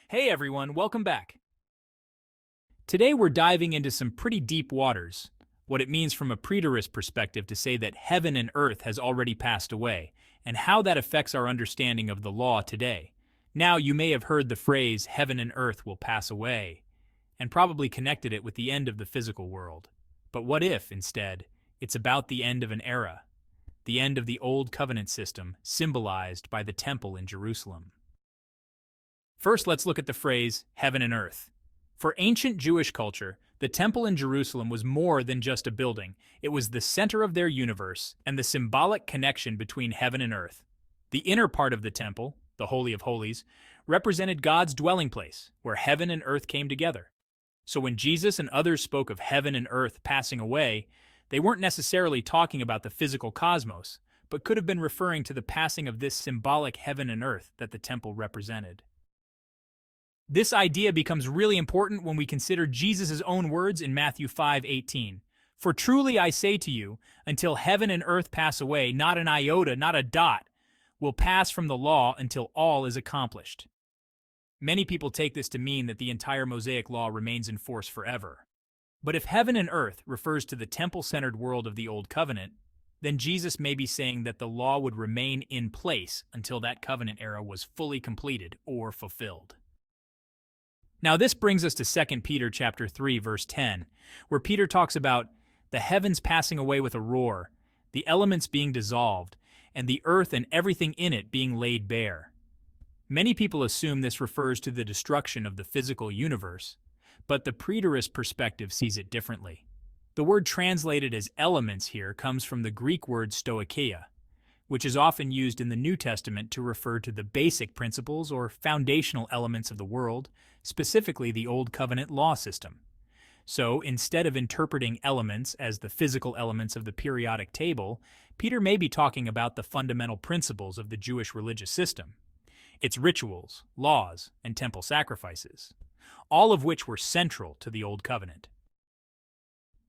Hey everyone, welcome back. Today we're diving into some pretty deep waters, what it means from a preterist perspective to say that heaven and earth has already passed away, and how that affects our understanding of the law today. Now, you may have heard the phrase heaven and earth will pass away, and probably connected it with the end of the physical world. But what if, instead, it's about the end of an era, the end of the old covenant system symbolized by the temple in Jerusalem? First, let's look at the phrase heaven and earth. For ancient Jewish culture, the temple in Jerusalem was more than just a building. It was the center of their universe and the symbolic connection between heaven and earth. The inner part of the temple, the Holy of Holies, represented God's dwelling place, where heaven and earth came together. So when Jesus and others spoke of heaven and earth passing away, they weren't necessarily talking about the physical cosmos, but could have been referring to the passing of this symbolic heaven and earth that the temple represented. This idea becomes really important when we consider Jesus' own words in Matthew 5:18. For truly I say to you, until heaven and earth pass away, not an iota, not a dot, will pass from the law until all is accomplished. Many people take this to mean that the entire Mosaic law remains in force forever. But if heaven and earth refers to the temple-centered world of the Old Covenant, then Jesus may be saying that the law would remain in place until that covenant era was fully completed or fulfilled. Now this brings us to 2 Peter chapter 3 verse 10, where Peter talks about the heavens passing away with a roar, the elements being dissolved, and the earth and everything in it being laid bare. Many people assume this refers to the destruction of the physical universe, but the preterist perspective sees it differently. The word translated as elements here comes from the Greek word stoicheia, which is often used in the New Testament to refer to the basic principles or foundational elements of the world, specifically the Old Covenant law system. So, instead of interpreting elements as the physical elements of the periodic table, Peter may be talking about the fundamental principles of the Jewish religious system, its rituals, laws, and temple sacrifices, all of which were central to the Old Covenant.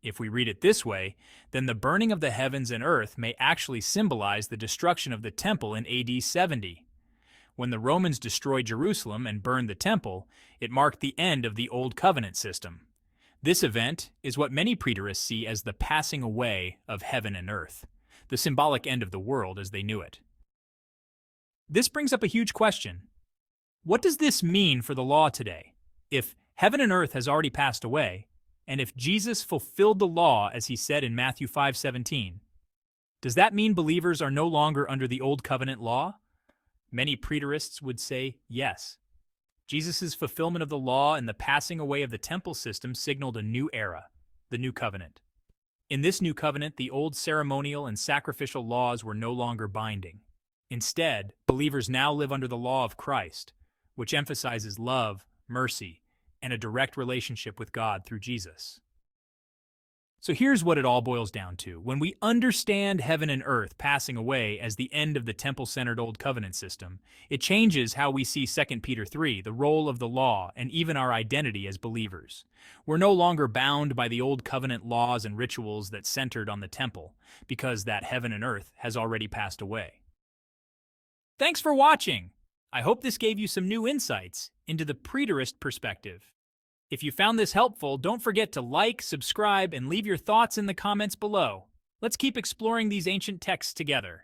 If we read it this way, then the burning of the heavens and earth may actually symbolize the destruction of the temple in AD 70. When the Romans destroyed Jerusalem and burned the temple, it marked the end of the Old Covenant system. This event is what many preterists see as the passing away of heaven and earth, the symbolic end of the world as they knew it. This brings up a huge question. What does this mean for the law today? If heaven and earth has already passed away, and if Jesus fulfilled the law as he said in Matthew 5:17, does that mean believers are no longer under the Old Covenant law? Many preterists would say yes. Jesus' fulfillment of the law and the passing away of the temple system signaled a new era, the New Covenant. In this New Covenant, the old ceremonial and sacrificial laws were no longer binding. Instead, believers now live under the law of Christ, which emphasizes love, mercy, and a direct relationship with God through Jesus. So here's what it all boils down to. When we understand heaven and earth passing away as the end of the temple-centered Old Covenant system, it changes how we see 2 Peter 3, the role of the law, and even our identity as believers. We're no longer bound by the Old Covenant laws and rituals that centered on the temple, because that heaven and earth has already passed away. Thanks for watching! I hope this gave you some new insights into the preterist perspective. If you found this helpful, don't forget to like, subscribe, and leave your thoughts in the comments below. Let's keep exploring these ancient texts together.